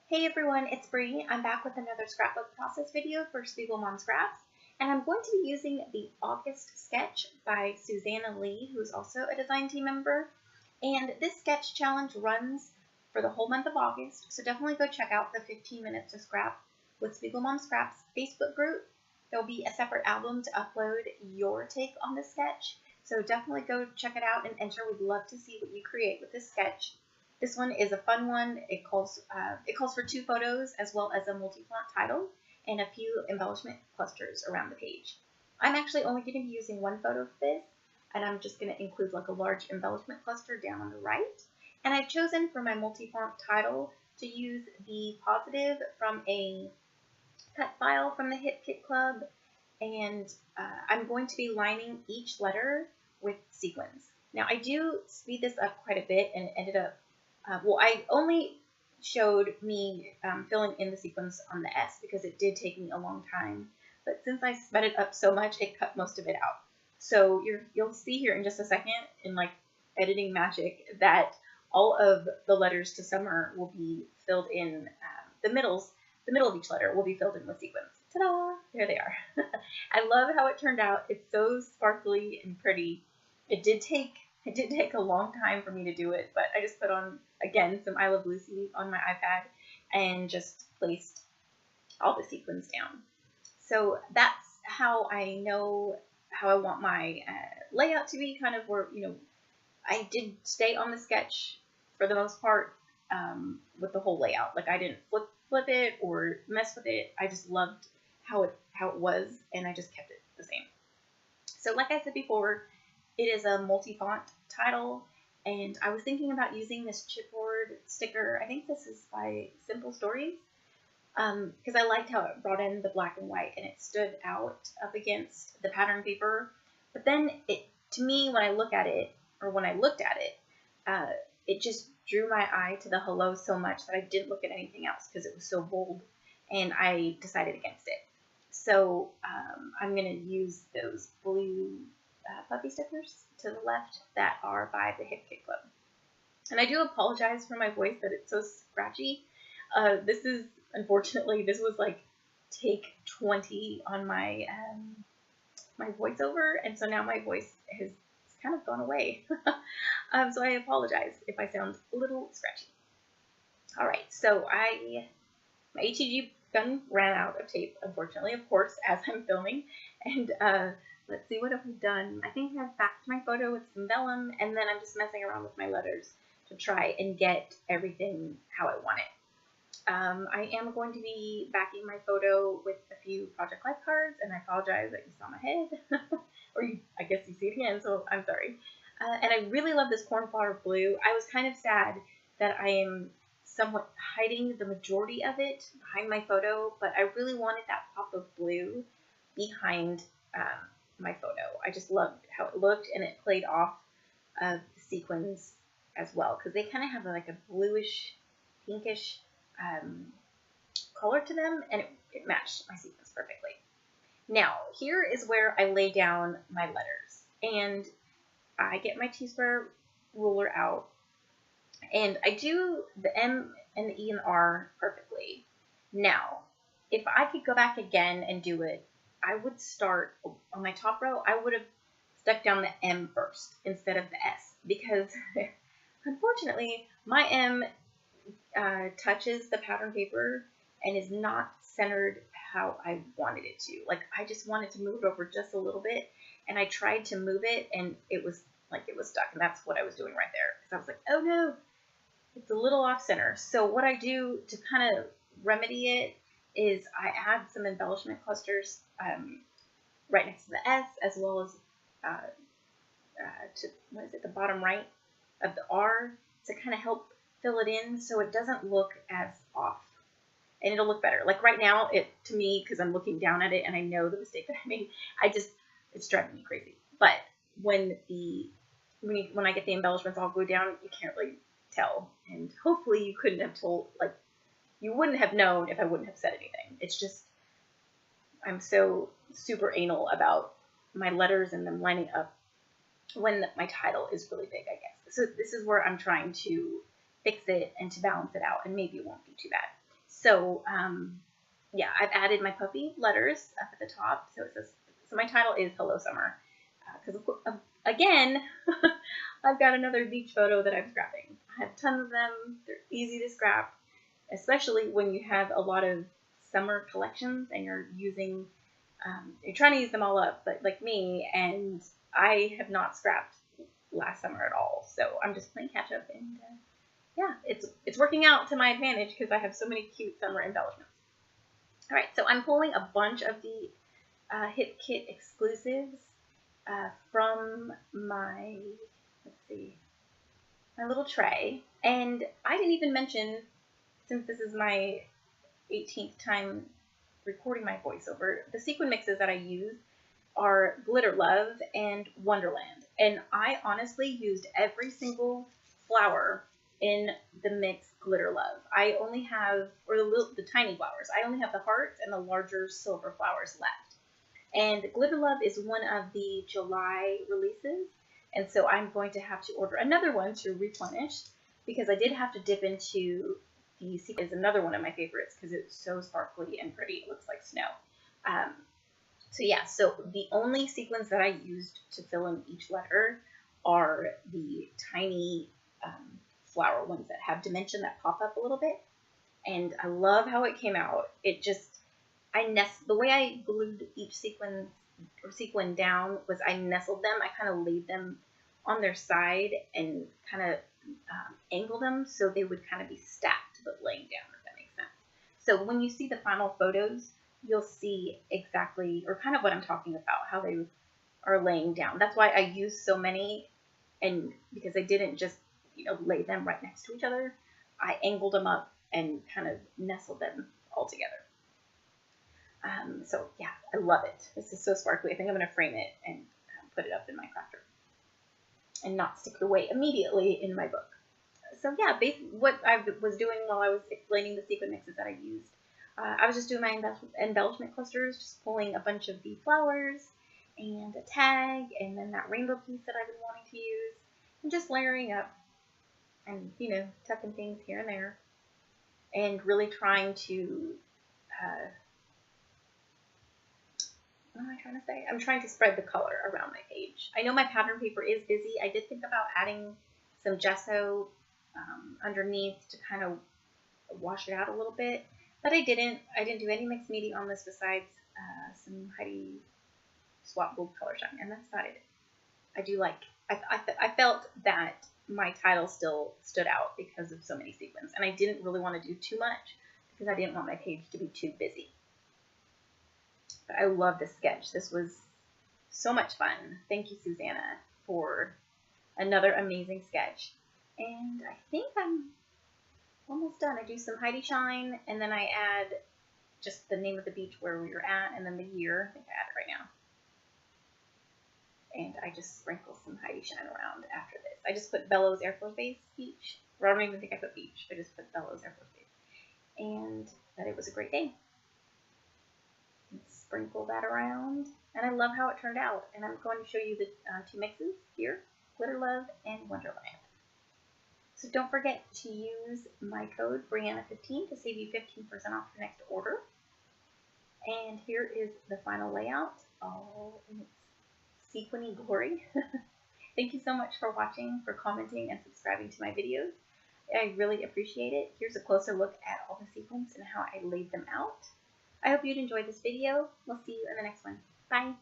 Hey everyone, it's Bree. I'm back with another scrapbook process video for SpiegelMom Scraps, and I'm going to be using the August sketch by Susanna Lee, who's also a design team member. And this sketch challenge runs for the whole month of August, so definitely go check out the 15 Minutes to Scrap with SpiegelMom Scraps Facebook group. There'll be a separate album to upload your take on the sketch, so definitely go check it out and enter. We'd love to see what you create with this sketch. This one is a fun one. It calls for 2 photos as well as a multi-font title and a few embellishment clusters around the page. I'm actually only going to be using 1 photo for this, and I'm just going to include like a large embellishment cluster down on the right. And I've chosen for my multi-font title to use the positive from a cut file from the Hip Kit Club, and I'm going to be lining each letter with sequins. Now I do speed this up quite a bit, and it ended up I only showed me filling in the sequins on the S because it did take me a long time. But since I sped it up so much, it cut most of it out. So you'll see here in just a second in like editing magic that all of the letters to summer will be filled in. The middle of each letter will be filled in with sequins. Ta-da! There they are. I love how it turned out. It's so sparkly and pretty. It did take a long time for me to do it, but I just put on, again, some I Love Lucy on my iPad and just placed all the sequins down. So that's how I know how I want my layout to be, kind of where, I did stay on the sketch for the most part with the whole layout. Like I didn't flip it or mess with it. I just loved how it was, and I just kept it the same. So like I said before, it is a multi-font title, and I was thinking about using this chipboard sticker. I think this is by Simple Stories, because I liked how it brought in the black and white, and it stood out up against the pattern paper. But then to me, when I looked at it, it just drew my eye to the hello so much that I didn't look at anything else because it was so bold, and I decided against it. So I'm going to use those blue puppy stickers to the left that are by the Hip Kit Club. And I do apologize for my voice that it's so scratchy. Unfortunately, this was like take 20 on my my voiceover, and so now my voice has kind of gone away. So I apologize if I sound a little scratchy. All right, so my HEG gun ran out of tape, unfortunately, of course, as I'm filming, and let's see, what have we done? I think I've backed my photo with some vellum, and then I'm just messing around with my letters to try and get everything how I want it. I am going to be backing my photo with a few Project Life cards, and I apologize that you saw my head, or I guess you see it again, so I'm sorry. And I really love this cornflower blue. I was kind of sad that I am somewhat hiding the majority of it behind my photo, but I really wanted that pop of blue behind my photo. I just loved how it looked, and it played off of the sequins as well, because they kind of have like a bluish, pinkish color to them, and it matched my sequins perfectly. Now, here is where I lay down my letters, and I get my T-square ruler out, and I do the M and the E and the R perfectly. Now, if I could go back again and do it, I would start on my top row. I would have stuck down the M first instead of the S, because unfortunately my M touches the pattern paper and is not centered how I wanted it to. Like I just wanted to move it over just a little bit, and I tried to move it, and it was stuck, and that's what I was doing right there, because I was like, oh no, it's a little off center. So what I do to kind of remedy it is I add some embellishment clusters right next to the S, as well as to the bottom right of the R, to kind of help fill it in so it doesn't look as off, and it'll look better. Like right now, to me, because I'm looking down at it and I know the mistake that I made, it's driving me crazy. But when I get the embellishments all glued down, you can't really tell, and hopefully you couldn't have told, like you wouldn't have known if I wouldn't have said anything. It's just I'm so super anal about my letters and them lining up when my title is really big, I guess. So this is where I'm trying to fix it and to balance it out, and maybe it won't be too bad. So, yeah, I've added my puppy letters up at the top. So it says, so my title is Hello Summer. Because, again, I've got another beach photo that I'm scrapping. I have tons of them. They're easy to scrap, especially when you have a lot of summer collections and you're trying to use them all up, but like me, and I have not scrapped last summer at all. So I'm just playing catch up, and yeah, it's working out to my advantage because I have so many cute summer embellishments. All right, so I'm pulling a bunch of the Hip Kit exclusives from my, my little tray. And I didn't even mention, since this is my 18th time recording my voiceover, the sequin mixes that I use are Glitter Love and Wonderland. And I honestly used every single flower in the mix Glitter Love. I only have, or the tiny flowers, I only have the hearts and the larger silver flowers left. And Glitter Love is one of the July releases, and so I'm going to have to order another one to replenish, because I did have to dip into the sequin. Is another one of my favorites because it's so sparkly and pretty. It looks like snow. So yeah, so the only sequins that I used to fill in each letter are the tiny flower ones that have dimension that pop up a little bit. And I love how it came out. It just, the way I glued each sequin down was I nestled them. I kind of laid them on their side and kind of angled them so they would kind of be stacked but laying down, if that makes sense. So when you see the final photos, you'll see exactly, or kind of what I'm talking about, how they are laying down. That's why I used so many, and because I didn't just, lay them right next to each other, I angled them up and kind of nestled them all together. So yeah, I love it. This is so sparkly. I think I'm going to frame it and put it up in my crafter and not stick it away immediately in my book. So yeah, what I was doing while I was explaining the sequin mixes that I used, I was just doing my embellishment clusters, just pulling a bunch of the flowers and a tag, and then that rainbow piece that I've been wanting to use, and just layering up and, tucking things here and there, and really trying to, what am I trying to say? I'm trying to spread the color around my page. I know my pattern paper is busy. I did think about adding some gesso underneath to kind of wash it out a little bit, but I didn't do any mixed media on this besides some Heidi Swap Gold Color Shine, and that's about it. I felt that my title still stood out because of so many sequins, and I didn't really want to do too much because I didn't want my page to be too busy. But I love this sketch. This was so much fun. Thank you, Susanna, for another amazing sketch. And I think I'm almost done. I do some Heidi Shine, and then I add just the name of the beach where we were at, and then the year. I think I add it right now. And I just sprinkle some Heidi Shine around after this. I just put Bellows Air Force Base Beach. Or I don't even think I put beach. I just put Bellows Air Force Base. And that it was a great day. And sprinkle that around. And I love how it turned out. And I'm going to show you the two mixes here. Glitter Love and Wonderland. So don't forget to use my code Brianna15 to save you 15% off your next order. And here is the final layout, all in its sequiny glory. Thank you so much for watching, for commenting, and subscribing to my videos. I really appreciate it. Here's a closer look at all the sequins and how I laid them out. I hope you'd enjoyed this video. We'll see you in the next one. Bye!